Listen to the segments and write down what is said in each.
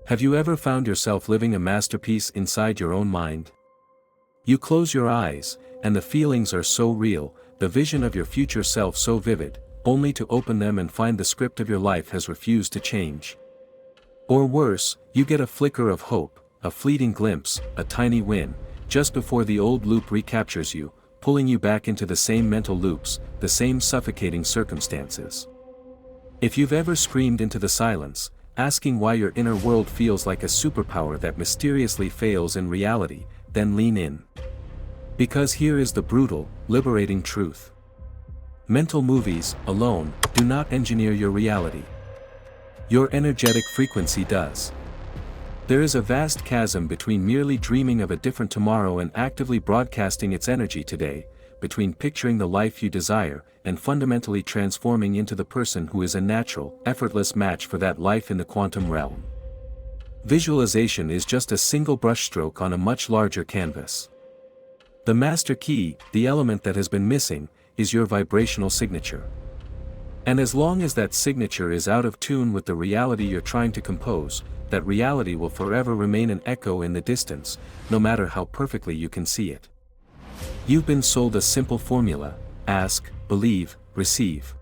Have you ever found yourself living a masterpiece inside your own mind? You close your eyes, and the feelings are so real, the vision of your future self so vivid, only to open them and find the script of your life has refused to change. Or worse, you get a flicker of hope, a fleeting glimpse, a tiny win, just before the old loop recaptures you, pulling you back into the same mental loops, the same suffocating circumstances. If you've ever screamed into the silence, asking why your inner world feels like a superpower that mysteriously fails in reality, then lean in. Because here is the brutal, liberating truth. Mental movies, alone, do not engineer your reality. Your energetic frequency does. There is a vast chasm between merely dreaming of a different tomorrow and actively broadcasting its energy today, between picturing the life you desire, and fundamentally transforming into the person who is a natural, effortless match for that life in the quantum realm. Visualization is just a single brushstroke on a much larger canvas. The master key, the element that has been missing, is your vibrational signature. And as long as that signature is out of tune with the reality you're trying to compose, that reality will forever remain an echo in the distance, no matter how perfectly you can see it. You've been sold a simple formula: ask, believe, receive.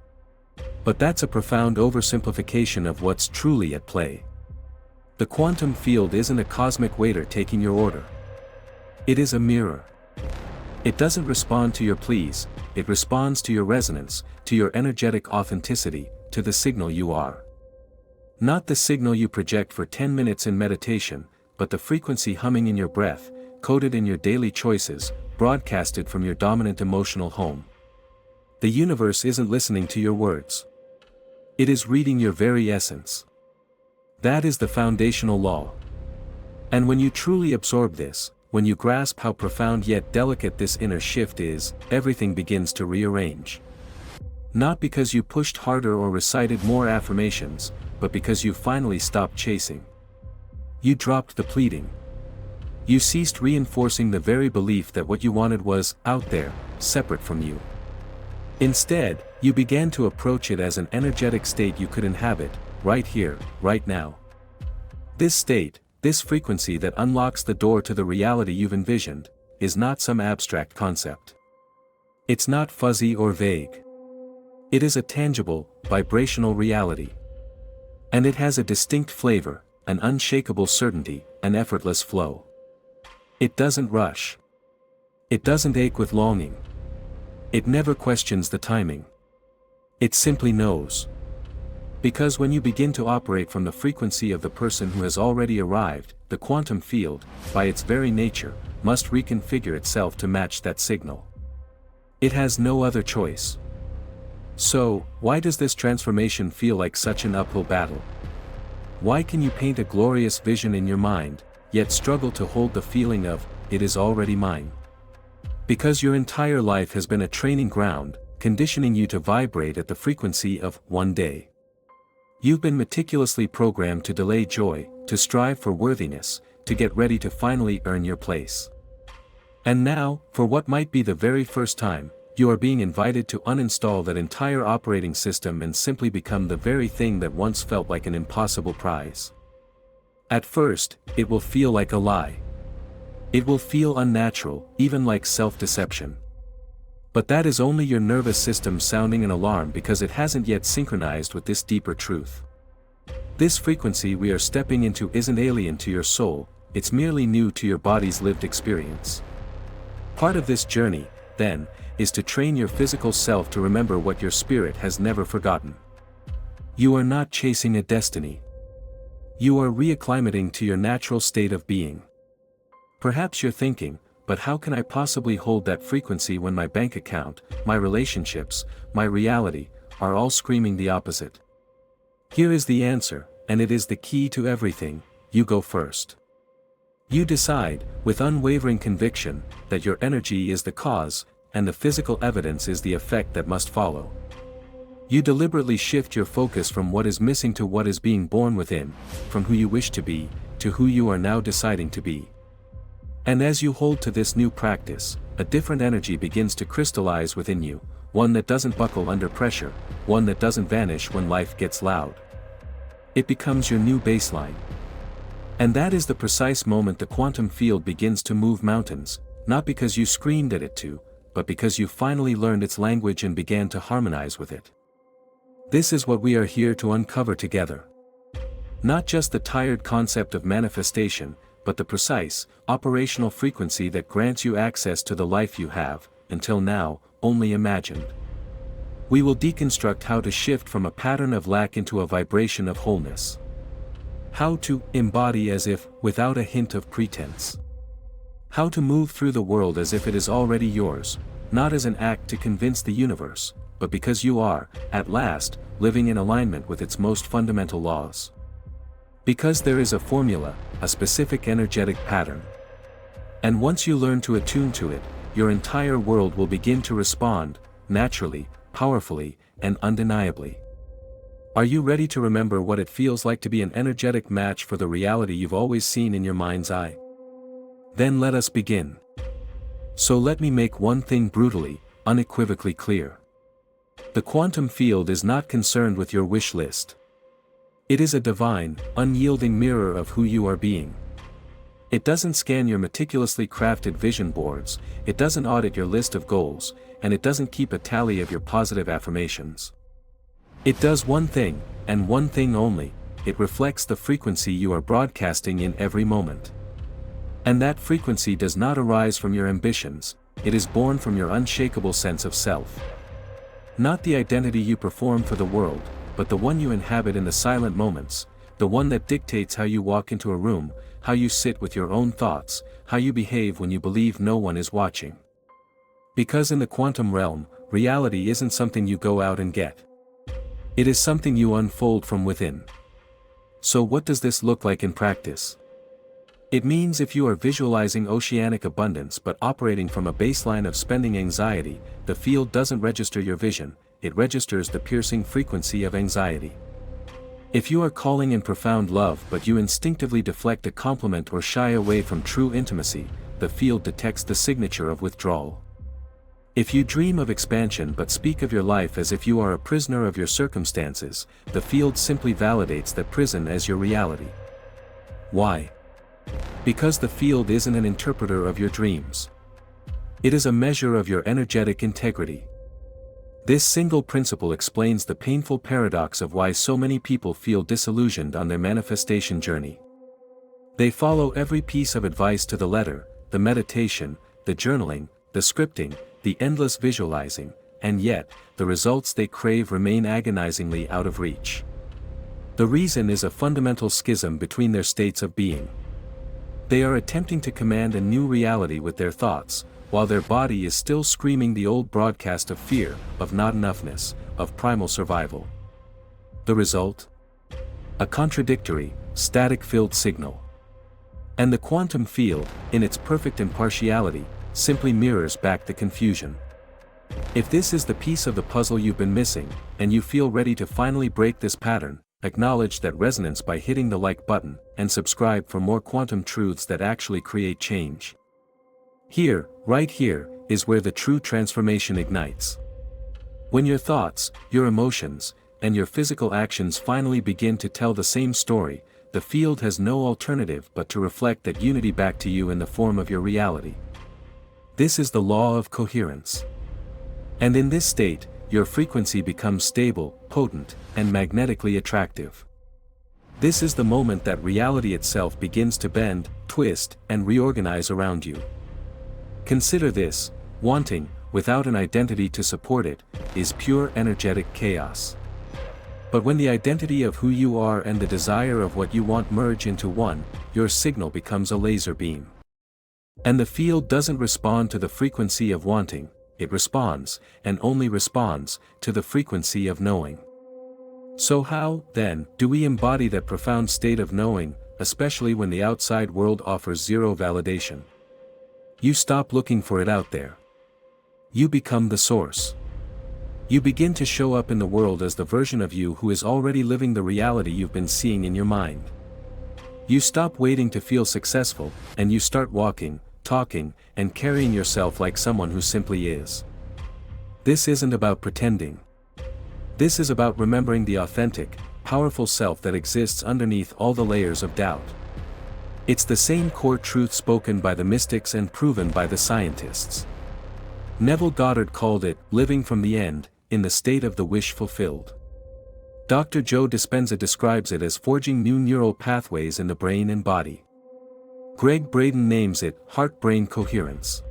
But that's a profound oversimplification of what's truly at play. The quantum field isn't a cosmic waiter taking your order. It is a mirror. It doesn't respond to your pleas, it responds to your resonance, to your energetic authenticity, to the signal you are. Not the signal you project for 10 minutes in meditation, but the frequency humming in your breath, coded in your daily choices, broadcasted from your dominant emotional home. The universe isn't listening to your words. It is reading your very essence. That is the foundational law. And when you truly absorb this, when you grasp how profound yet delicate this inner shift is, everything begins to rearrange. Not because you pushed harder or recited more affirmations, but because you finally stopped chasing. You dropped the pleading. You ceased reinforcing the very belief that what you wanted was out there, separate from you. Instead, you began to approach it as an energetic state you could inhabit, right here, right now. This state, this frequency that unlocks the door to the reality you've envisioned, is not some abstract concept. It's not fuzzy or vague. It is a tangible, vibrational reality. And it has a distinct flavor, an unshakable certainty, an effortless flow. It doesn't rush. It doesn't ache with longing. It never questions the timing. It simply knows. Because when you begin to operate from the frequency of the person who has already arrived, the quantum field, by its very nature, must reconfigure itself to match that signal. It has no other choice. So, why does this transformation feel like such an uphill battle? Why can you paint a glorious vision in your mind, yet struggle to hold the feeling of, it is already mine? Because your entire life has been a training ground, conditioning you to vibrate at the frequency of one day. You've been meticulously programmed to delay joy, to strive for worthiness, to get ready to finally earn your place. And now, for what might be the very first time, you are being invited to uninstall that entire operating system and simply become the very thing that once felt like an impossible prize. At first, it will feel like a lie. It will feel unnatural, even like self-deception. But that is only your nervous system sounding an alarm because it hasn't yet synchronized with this deeper truth. This frequency we are stepping into isn't alien to your soul, it's merely new to your body's lived experience. Part of this journey, then, is to train your physical self to remember what your spirit has never forgotten. You are not chasing a destiny. You are reacclimating to your natural state of being. Perhaps you're thinking, but how can I possibly hold that frequency when my bank account, my relationships, my reality, are all screaming the opposite? Here is the answer, and it is the key to everything: you go first. You decide, with unwavering conviction, that your energy is the cause, and the physical evidence is the effect that must follow. You deliberately shift your focus from what is missing to what is being born within, from who you wish to be, to who you are now deciding to be. And as you hold to this new practice, a different energy begins to crystallize within you, one that doesn't buckle under pressure, one that doesn't vanish when life gets loud. It becomes your new baseline. And that is the precise moment the quantum field begins to move mountains, not because you screamed at it to, but because you finally learned its language and began to harmonize with it. This is what we are here to uncover together. Not just the tired concept of manifestation, but the precise, operational frequency that grants you access to the life you have, until now, only imagined. We will deconstruct how to shift from a pattern of lack into a vibration of wholeness. How to embody as if, without a hint of pretense. How to move through the world as if it is already yours, not as an act to convince the universe, but because you are, at last, living in alignment with its most fundamental laws. Because there is a formula, a specific energetic pattern. And once you learn to attune to it, your entire world will begin to respond, naturally, powerfully, and undeniably. Are you ready to remember what it feels like to be an energetic match for the reality you've always seen in your mind's eye? Then let us begin. So let me make one thing brutally, unequivocally clear. The quantum field is not concerned with your wish list. It is a divine, unyielding mirror of who you are being. It doesn't scan your meticulously crafted vision boards, it doesn't audit your list of goals, and it doesn't keep a tally of your positive affirmations. It does one thing, and one thing only: it reflects the frequency you are broadcasting in every moment. And that frequency does not arise from your ambitions, it is born from your unshakable sense of self. Not the identity you perform for the world, but the one you inhabit in the silent moments, the one that dictates how you walk into a room, how you sit with your own thoughts, how you behave when you believe no one is watching. Because in the quantum realm, reality isn't something you go out and get. It is something you unfold from within. So what does this look like in practice? It means if you are visualizing oceanic abundance but operating from a baseline of spending anxiety, the field doesn't register your vision, it registers the piercing frequency of anxiety. If you are calling in profound love but you instinctively deflect a compliment or shy away from true intimacy, the field detects the signature of withdrawal. If you dream of expansion but speak of your life as if you are a prisoner of your circumstances, the field simply validates that prison as your reality. Why? Because the field isn't an interpreter of your dreams. It is a measure of your energetic integrity. This single principle explains the painful paradox of why so many people feel disillusioned on their manifestation journey. They follow every piece of advice to the letter, the meditation, the journaling, the scripting, the endless visualizing, and yet, the results they crave remain agonizingly out of reach. The reason is a fundamental schism between their states of being. They are attempting to command a new reality with their thoughts, while their body is still screaming the old broadcast of fear, of not enoughness, of primal survival. The result? A contradictory, static-filled signal. And the quantum field, in its perfect impartiality, simply mirrors back the confusion. If this is the piece of the puzzle you've been missing, and you feel ready to finally break this pattern, acknowledge that resonance by hitting the like button, and subscribe for more quantum truths that actually create change. Here, right here, is where the true transformation ignites. When your thoughts, your emotions, and your physical actions finally begin to tell the same story, the field has no alternative but to reflect that unity back to you in the form of your reality. This is the law of coherence. And in this state, your frequency becomes stable, potent, and magnetically attractive. This is the moment that reality itself begins to bend, twist, and reorganize around you. Consider this: wanting, without an identity to support it, is pure energetic chaos. But when the identity of who you are and the desire of what you want merge into one, your signal becomes a laser beam. And the field doesn't respond to the frequency of wanting, it responds, and only responds, to the frequency of knowing. So how, then, do we embody that profound state of knowing, especially when the outside world offers zero validation? You stop looking for it out there. You become the source. You begin to show up in the world as the version of you who is already living the reality you've been seeing in your mind. You stop waiting to feel successful, and you start walking, talking, and carrying yourself like someone who simply is. This isn't about pretending. This is about remembering the authentic, powerful self that exists underneath all the layers of doubt. It's the same core truth spoken by the mystics and proven by the scientists. Neville Goddard called it living from the end, in the state of the wish fulfilled. Dr. Joe Dispenza describes it as forging new neural pathways in the brain and body. Greg Braden names it heart-brain coherence.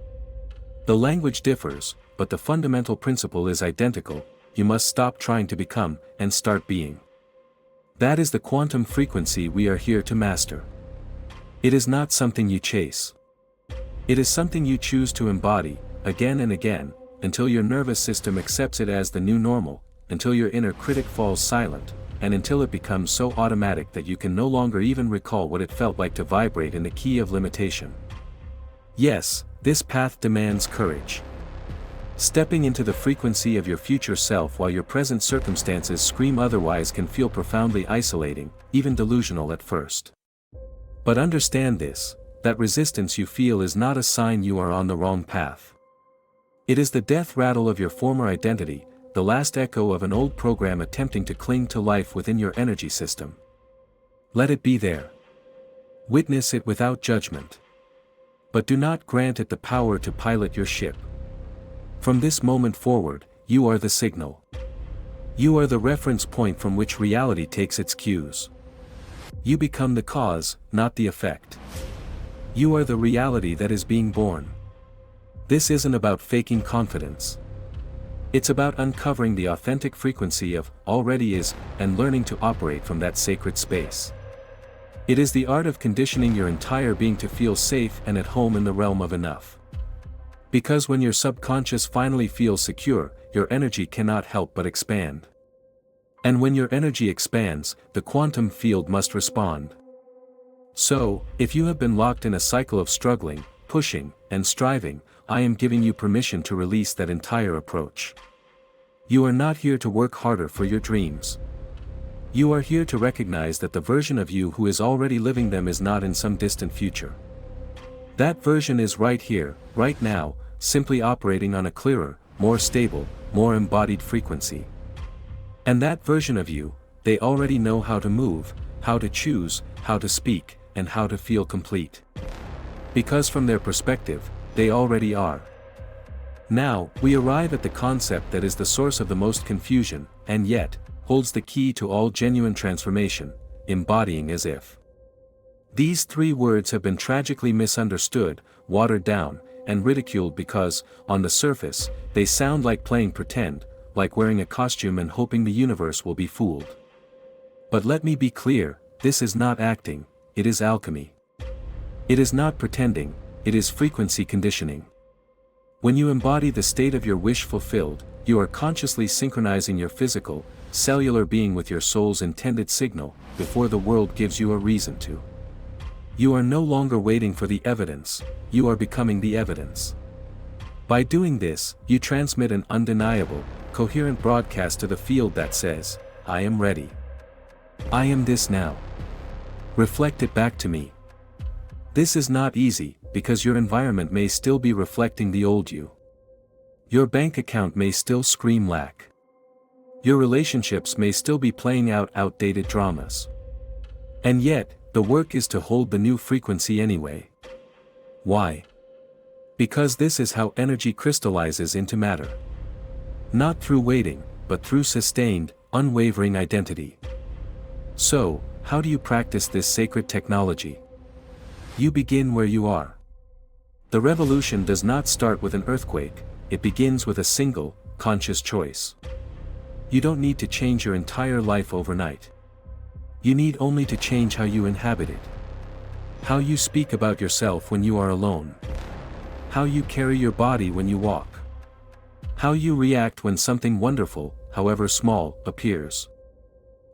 The language differs, but the fundamental principle is identical: you must stop trying to become, and start being. That is the quantum frequency we are here to master. It is not something you chase. It is something you choose to embody, again and again, until your nervous system accepts it as the new normal, until your inner critic falls silent, and until it becomes so automatic that you can no longer even recall what it felt like to vibrate in the key of limitation. Yes, this path demands courage. Stepping into the frequency of your future self while your present circumstances scream otherwise can feel profoundly isolating, even delusional at first. But understand this, that resistance you feel is not a sign you are on the wrong path. It is the death rattle of your former identity, the last echo of an old program attempting to cling to life within your energy system. Let it be there. Witness it without judgment. But do not grant it the power to pilot your ship. From this moment forward, you are the signal. You are the reference point from which reality takes its cues. You become the cause, not the effect. You are the reality that is being born. This isn't about faking confidence. It's about uncovering the authentic frequency of already is, and learning to operate from that sacred space. It is the art of conditioning your entire being to feel safe and at home in the realm of enough. Because when your subconscious finally feels secure, your energy cannot help but expand. And when your energy expands, the quantum field must respond. So, if you have been locked in a cycle of struggling, pushing, and striving, I am giving you permission to release that entire approach. You are not here to work harder for your dreams. You are here to recognize that the version of you who is already living them is not in some distant future. That version is right here, right now, simply operating on a clearer, more stable, more embodied frequency. And that version of you, they already know how to move, how to choose, how to speak, and how to feel complete. Because from their perspective, they already are. Now, we arrive at the concept that is the source of the most confusion, and yet, holds the key to all genuine transformation: embodying as if. These three words have been tragically misunderstood, watered down, and ridiculed because, on the surface, they sound like playing pretend, like wearing a costume and hoping the universe will be fooled. But let me be clear, this is not acting, it is alchemy. It is not pretending, it is frequency conditioning. When you embody the state of your wish fulfilled, you are consciously synchronizing your physical, cellular being with your soul's intended signal, before the world gives you a reason to. You are no longer waiting for the evidence, you are becoming the evidence. By doing this, you transmit an undeniable, coherent broadcast to the field that says, I am ready. I am this now. Reflect it back to me. This is not easy, because your environment may still be reflecting the old you. Your bank account may still scream lack. Your relationships may still be playing out outdated dramas. And yet, the work is to hold the new frequency anyway. Why? Because this is how energy crystallizes into matter. Not through waiting, but through sustained, unwavering identity. So, how do you practice this sacred technology? You begin where you are. The revolution does not start with an earthquake, it begins with a single, conscious choice. You don't need to change your entire life overnight. You need only to change how you inhabit it. How you speak about yourself when you are alone. How you carry your body when you walk. How you react when something wonderful, however small, appears.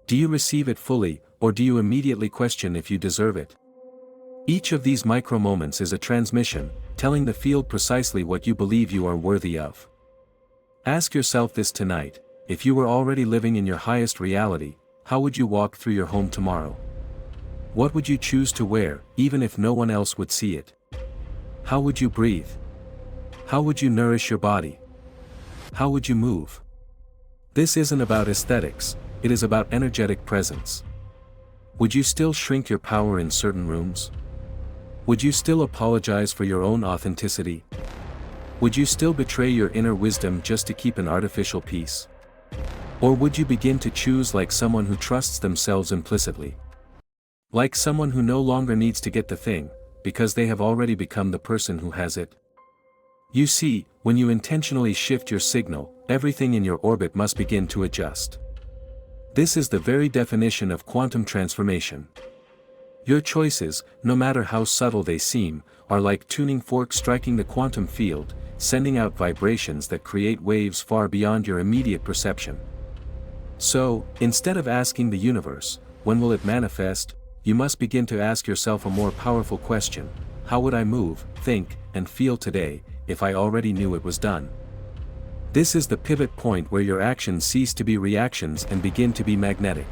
Do you receive it fully, or do you immediately question if you deserve it? Each of these micro moments is a transmission, telling the field precisely what you believe you are worthy of. Ask yourself this tonight: if you were already living in your highest reality, how would you walk through your home tomorrow? What would you choose to wear, even if no one else would see it? How would you breathe? How would you nourish your body? How would you move? This isn't about aesthetics, it is about energetic presence. Would you still shrink your power in certain rooms? Would you still apologize for your own authenticity? Would you still betray your inner wisdom just to keep an artificial peace? Or would you begin to choose like someone who trusts themselves implicitly? Like someone who no longer needs to get the thing, because they have already become the person who has it? You see, when you intentionally shift your signal, everything in your orbit must begin to adjust. This is the very definition of quantum transformation. Your choices, no matter how subtle they seem, are like tuning forks striking the quantum field, sending out vibrations that create waves far beyond your immediate perception. So, instead of asking the universe, when will it manifest, you must begin to ask yourself a more powerful question: how would I move, think, and feel today, if I already knew it was done? This is the pivot point where your actions cease to be reactions and begin to be magnetic.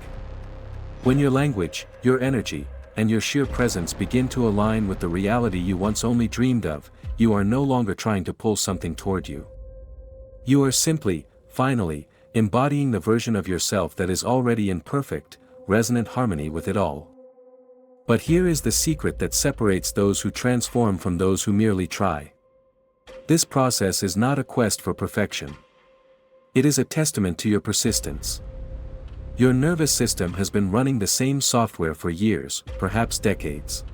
When your language, your energy, and your sheer presence begin to align with the reality you once only dreamed of, you are no longer trying to pull something toward you. You are simply, finally, embodying the version of yourself that is already in perfect, resonant harmony with it all. But here is the secret that separates those who transform from those who merely try. This process is not a quest for perfection. It is a testament to your persistence. Your nervous system has been running the same software for years, perhaps decades.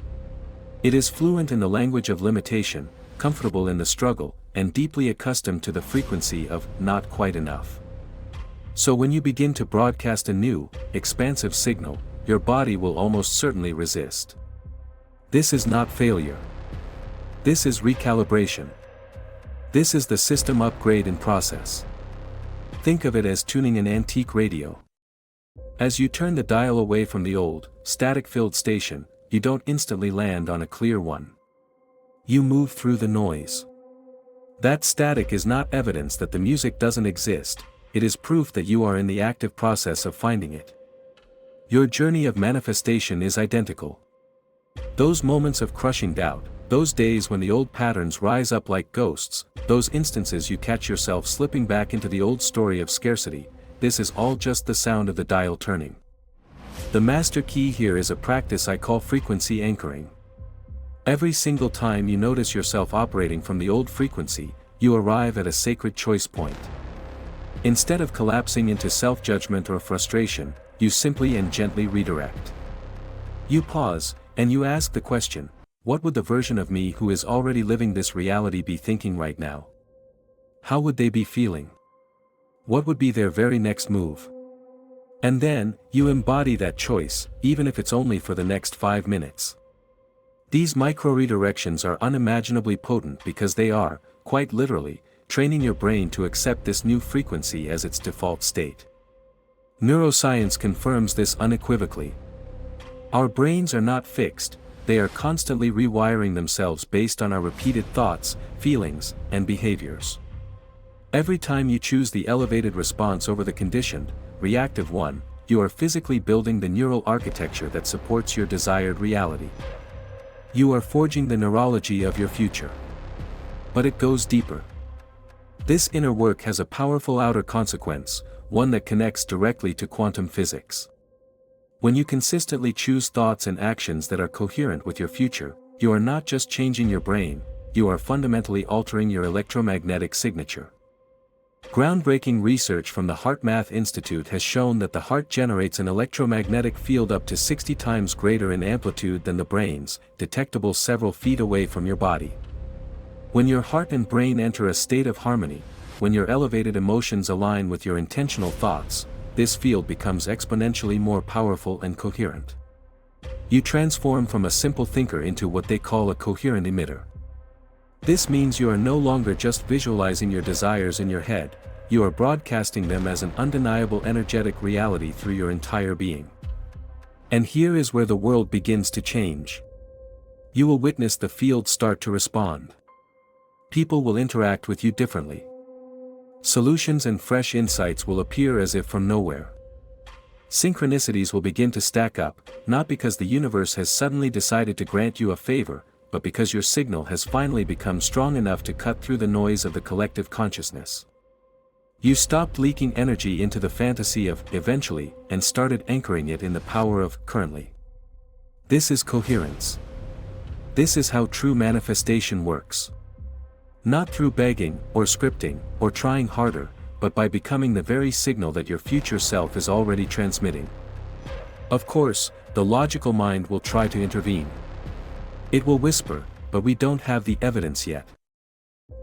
It is fluent in the language of limitation, comfortable in the struggle, and deeply accustomed to the frequency of not quite enough. So when you begin to broadcast a new, expansive signal, your body will almost certainly resist. This is not failure. This is recalibration. This is the system upgrade in process. Think of it as tuning an antique radio. As you turn the dial away from the old, static-filled station, you don't instantly land on a clear one. You move through the noise. That static is not evidence that the music doesn't exist, it is proof that you are in the active process of finding it. Your journey of manifestation is identical. Those moments of crushing doubt, those days when the old patterns rise up like ghosts, those instances you catch yourself slipping back into the old story of scarcity, this is all just the sound of the dial turning. The master key here is a practice I call frequency anchoring. Every single time you notice yourself operating from the old frequency, you arrive at a sacred choice point. Instead of collapsing into self-judgment or frustration, you simply and gently redirect. You pause, and you ask the question: what would the version of me who is already living this reality be thinking right now? How would they be feeling? What would be their very next move? And then, you embody that choice, even if it's only for the next 5 minutes. These micro-redirections are unimaginably potent because they are, quite literally, training your brain to accept this new frequency as its default state. Neuroscience confirms this unequivocally. Our brains are not fixed, they are constantly rewiring themselves based on our repeated thoughts, feelings, and behaviors. Every time you choose the elevated response over the conditioned, reactive one, you are physically building the neural architecture that supports your desired reality. You are forging the neurology of your future. But it goes deeper. This inner work has a powerful outer consequence, one that connects directly to quantum physics. When you consistently choose thoughts and actions that are coherent with your future, you are not just changing your brain, you are fundamentally altering your electromagnetic signature. Groundbreaking research from the HeartMath Institute has shown that the heart generates an electromagnetic field up to 60 times greater in amplitude than the brain's, detectable several feet away from your body. When your heart and brain enter a state of harmony, when your elevated emotions align with your intentional thoughts, this field becomes exponentially more powerful and coherent. You transform from a simple thinker into what they call a coherent emitter. This means you are no longer just visualizing your desires in your head, you are broadcasting them as an undeniable energetic reality through your entire being. And here is where the world begins to change. You will witness the field start to respond. People will interact with you differently. Solutions and fresh insights will appear as if from nowhere. Synchronicities will begin to stack up, not because the universe has suddenly decided to grant you a favor, but because your signal has finally become strong enough to cut through the noise of the collective consciousness. You stopped leaking energy into the fantasy of eventually and started anchoring it in the power of currently. This is coherence. This is how true manifestation works. Not through begging, or scripting, or trying harder, but by becoming the very signal that your future self is already transmitting. Of course, the logical mind will try to intervene. It will whisper, but we don't have the evidence yet.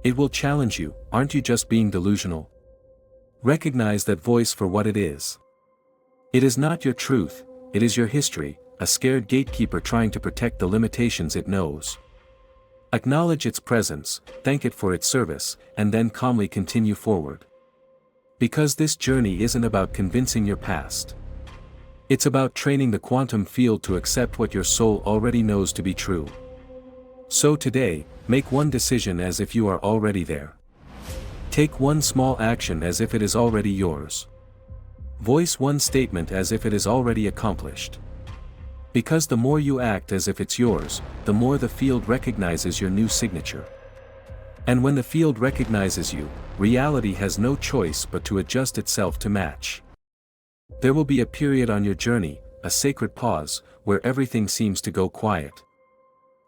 It will challenge you, aren't you just being delusional? Recognize that voice for what it is. It is not your truth, it is your history, a scared gatekeeper trying to protect the limitations it knows. Acknowledge its presence, thank it for its service, and then calmly continue forward. Because this journey isn't about convincing your past. It's about training the quantum field to accept what your soul already knows to be true. So today, make one decision as if you are already there. Take one small action as if it is already yours. Voice one statement as if it is already accomplished. Because the more you act as if it's yours, the more the field recognizes your new signature. And when the field recognizes you, reality has no choice but to adjust itself to match. There will be a period on your journey, a sacred pause, where everything seems to go quiet.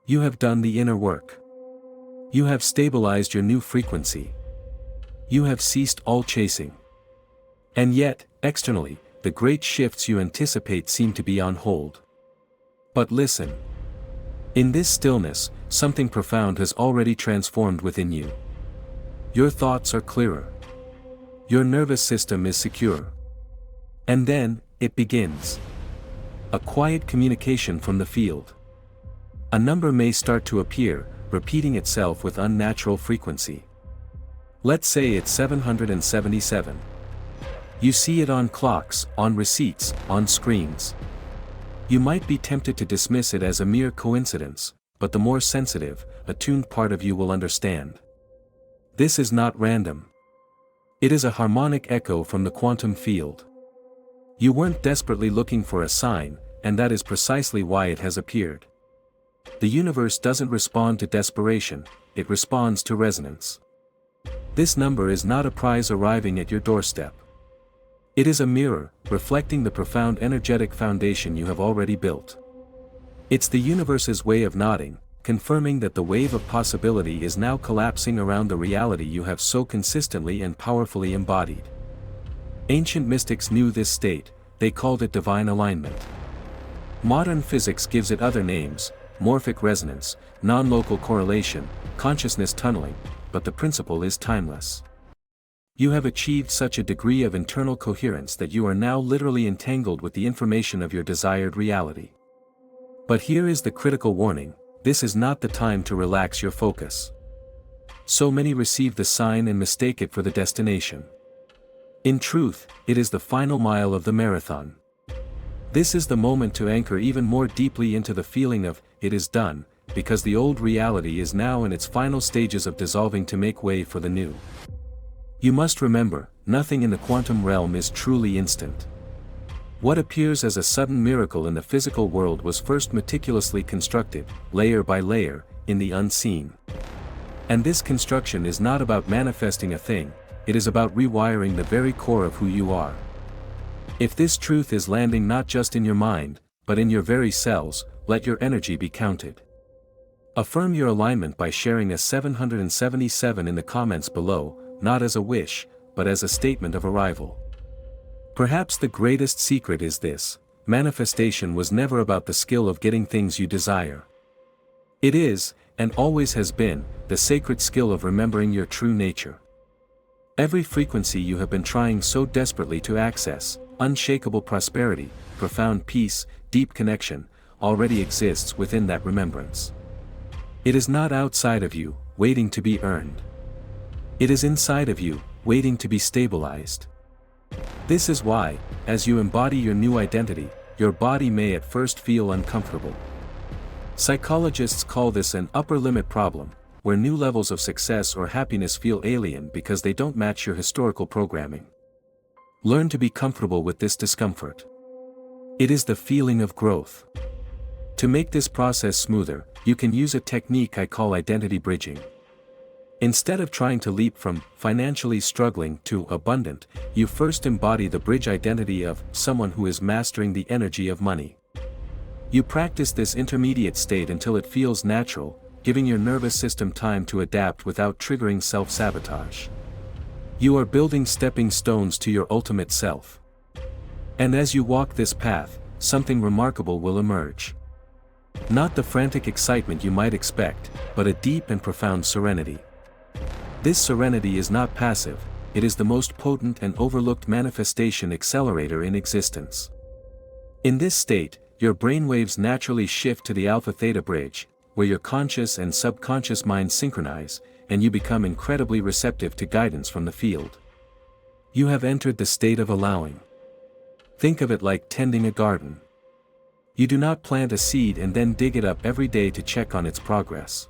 You have done the inner work. You have stabilized your new frequency. You have ceased all chasing. And yet, externally, the great shifts you anticipate seem to be on hold. But listen. In this stillness, something profound has already transformed within you. Your thoughts are clearer. Your nervous system is secure. And then, it begins. A quiet communication from the field. A number may start to appear, repeating itself with unnatural frequency. Let's say it's 777. You see it on clocks, on receipts, on screens. You might be tempted to dismiss it as a mere coincidence, but the more sensitive, attuned part of you will understand. This is not random. It is a harmonic echo from the quantum field. You weren't desperately looking for a sign, and that is precisely why it has appeared. The universe doesn't respond to desperation, it responds to resonance. This number is not a prize arriving at your doorstep. It is a mirror, reflecting the profound energetic foundation you have already built. It's the universe's way of nodding, confirming that the wave of possibility is now collapsing around the reality you have so consistently and powerfully embodied. Ancient mystics knew this state, they called it divine alignment. Modern physics gives it other names, morphic resonance, non-local correlation, consciousness tunneling, but the principle is timeless. You have achieved such a degree of internal coherence that you are now literally entangled with the information of your desired reality. But here is the critical warning, this is not the time to relax your focus. So many receive the sign and mistake it for the destination. In truth, it is the final mile of the marathon. This is the moment to anchor even more deeply into the feeling of, it is done, because the old reality is now in its final stages of dissolving to make way for the new. You must remember, nothing in the quantum realm is truly instant. What appears as a sudden miracle in the physical world was first meticulously constructed, layer by layer, in the unseen. And this construction is not about manifesting a thing, it is about rewiring the very core of who you are. If this truth is landing not just in your mind, but in your very cells, let your energy be counted. Affirm your alignment by sharing a 777 in the comments below, not as a wish, but as a statement of arrival. Perhaps the greatest secret is this: manifestation was never about the skill of getting things you desire. It is, and always has been, the sacred skill of remembering your true nature. Every frequency you have been trying so desperately to access, unshakable prosperity, profound peace, deep connection, already exists within that remembrance. It is not outside of you, waiting to be earned. It is inside of you, waiting to be stabilized. This is why, as you embody your new identity, your body may at first feel uncomfortable. Psychologists call this an upper limit problem, where new levels of success or happiness feel alien because they don't match your historical programming. Learn to be comfortable with this discomfort. It is the feeling of growth. To make this process smoother, you can use a technique I call identity bridging. Instead of trying to leap from financially struggling to abundant, you first embody the bridge identity of someone who is mastering the energy of money. You practice this intermediate state until it feels natural, giving your nervous system time to adapt without triggering self-sabotage. You are building stepping stones to your ultimate self. And as you walk this path, something remarkable will emerge. Not the frantic excitement you might expect, but a deep and profound serenity. This serenity is not passive, it is the most potent and overlooked manifestation accelerator in existence. In this state, your brainwaves naturally shift to the alpha-theta bridge, where your conscious and subconscious minds synchronize, and you become incredibly receptive to guidance from the field. You have entered the state of allowing. Think of it like tending a garden. You do not plant a seed and then dig it up every day to check on its progress.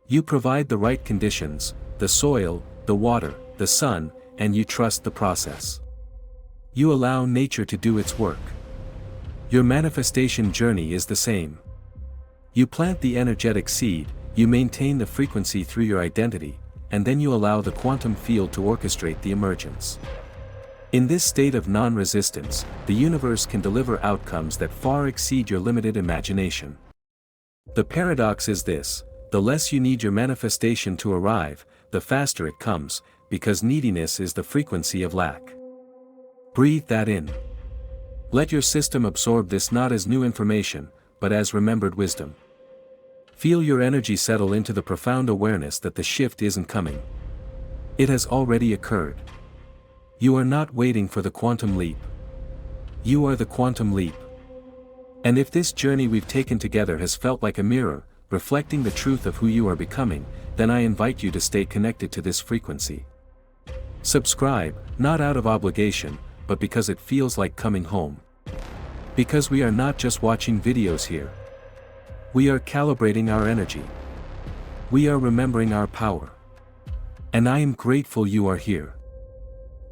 You provide the right conditions, the soil, the water, the sun, and you trust the process. You allow nature to do its work. Your manifestation journey is the same. You plant the energetic seed, you maintain the frequency through your identity, and then you allow the quantum field to orchestrate the emergence. In this state of non-resistance, the universe can deliver outcomes that far exceed your limited imagination. The paradox is this: the less you need your manifestation to arrive, the faster it comes, because neediness is the frequency of lack. Breathe that in. Let your system absorb this not as new information, but as remembered wisdom. Feel your energy settle into the profound awareness that the shift isn't coming. It has already occurred. You are not waiting for the quantum leap. You are the quantum leap. And if this journey we've taken together has felt like a mirror, reflecting the truth of who you are becoming, then I invite you to stay connected to this frequency. Subscribe, not out of obligation, but because it feels like coming home. Because we are not just watching videos here. We are calibrating our energy. We are remembering our power. And I am grateful you are here.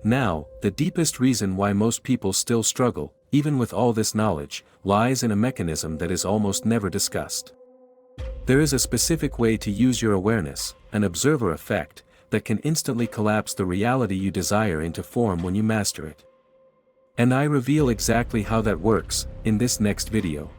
Now, the deepest reason why most people still struggle, even with all this knowledge, lies in a mechanism that is almost never discussed. There is a specific way to use your awareness, an observer effect, that can instantly collapse the reality you desire into form when you master it. And I reveal exactly how that works, in this next video.